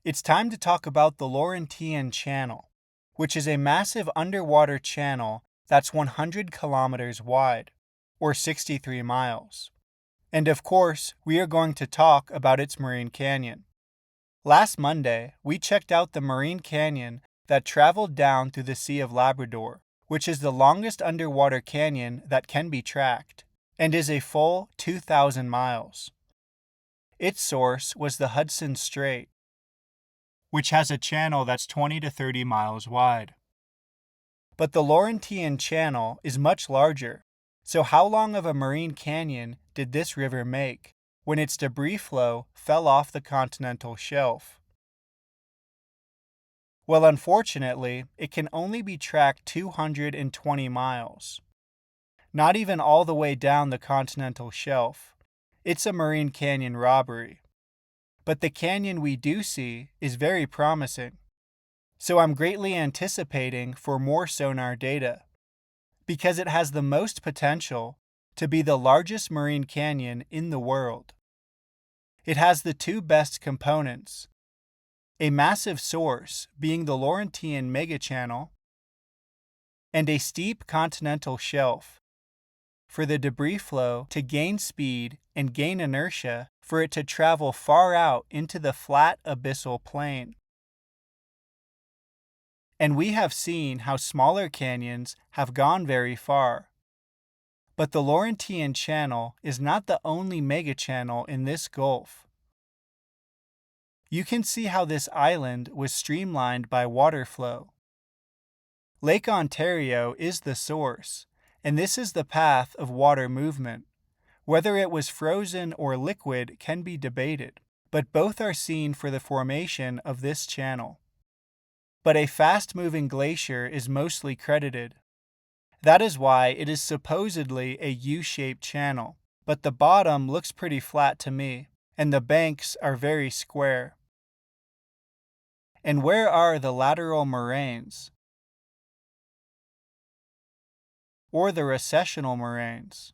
It's time to talk about the Laurentian Channel, which is a massive underwater channel that's 100 kilometers wide, or 63 miles. And of course, we are going to talk about its marine canyon. Last Monday, we checked out the marine canyon that traveled down through the Sea of Labrador, which is the longest underwater canyon that can be tracked, and is a full 2,000 miles. Its source was the Hudson Strait, which has a channel that's 20 to 30 miles wide. But the Laurentian Channel is much larger, so how long of a marine canyon did this river make when its debris flow fell off the continental shelf? Well, unfortunately, it can only be tracked 220 miles. Not even all the way down the continental shelf. It's a marine canyon robbery. But the canyon we do see is very promising. So I'm greatly anticipating for more sonar data, because it has the most potential to be the largest marine canyon in the world. It has the two best components: a massive source being the Laurentian megachannel, and a steep continental shelf for the debris flow to gain speed and gain inertia for it to travel far out into the flat abyssal plain. And we have seen how smaller canyons have gone very far. But the Laurentian Channel is not the only megachannel in this gulf. You can see how this island was streamlined by water flow. Lake Ontario is the source, and this is the path of water movement. Whether it was frozen or liquid can be debated, but both are seen for the formation of this channel. But a fast-moving glacier is mostly credited. That is why it is supposedly a U-shaped channel, but the bottom looks pretty flat to me, and the banks are very square. And where are the lateral moraines? Or the recessional moraines?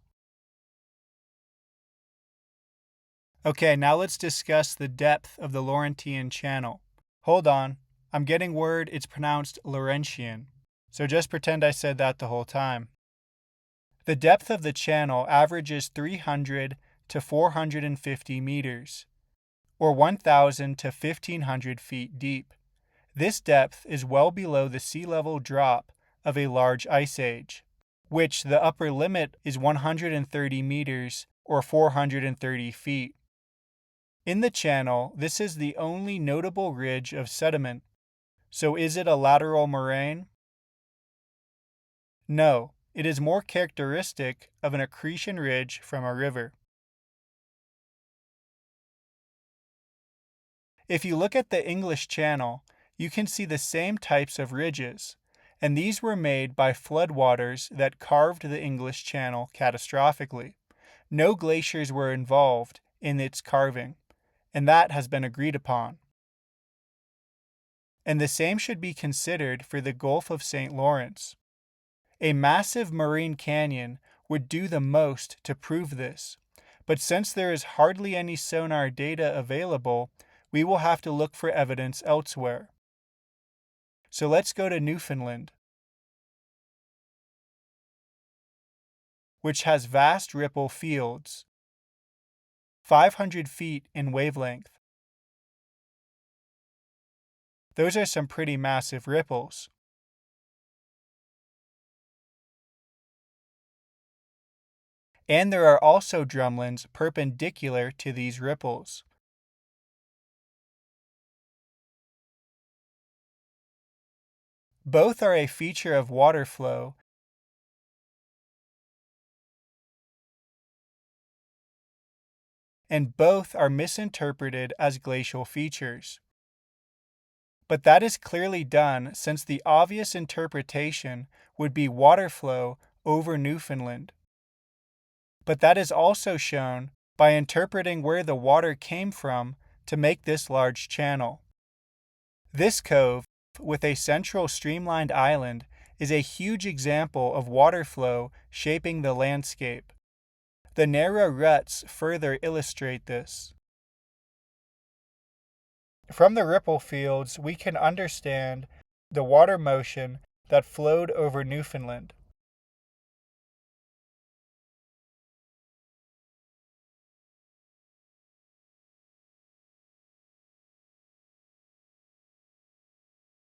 Okay, now let's discuss the depth of the Laurentian Channel. Hold on, I'm getting word it's pronounced Laurentian, so just pretend I said that the whole time. The depth of the channel averages 300 to 450 meters, or 1,000 to 1,500 feet deep. This depth is well below the sea level drop of a large ice age, which the upper limit is 130 meters or 430 feet. In the channel, this is the only notable ridge of sediment. So is it a lateral moraine? No, it is more characteristic of an accretion ridge from a river. If you look at the English Channel, you can see the same types of ridges, and these were made by floodwaters that carved the English Channel catastrophically. No glaciers were involved in its carving, and that has been agreed upon. And the same should be considered for the Gulf of St. Lawrence. A massive marine canyon would do the most to prove this, but since there is hardly any sonar data available, we will have to look for evidence elsewhere. So let's go to Newfoundland, which has vast ripple fields, 500 feet in wavelength. Those are some pretty massive ripples. And there are also drumlins perpendicular to these ripples. Both are a feature of water flow, and both are misinterpreted as glacial features. But that is clearly done since the obvious interpretation would be water flow over Newfoundland. But that is also shown by interpreting where the water came from to make this large channel. This cove, with a central streamlined island, is a huge example of water flow shaping the landscape. The narrow ruts further illustrate this. From the ripple fields, we can understand the water motion that flowed over Newfoundland.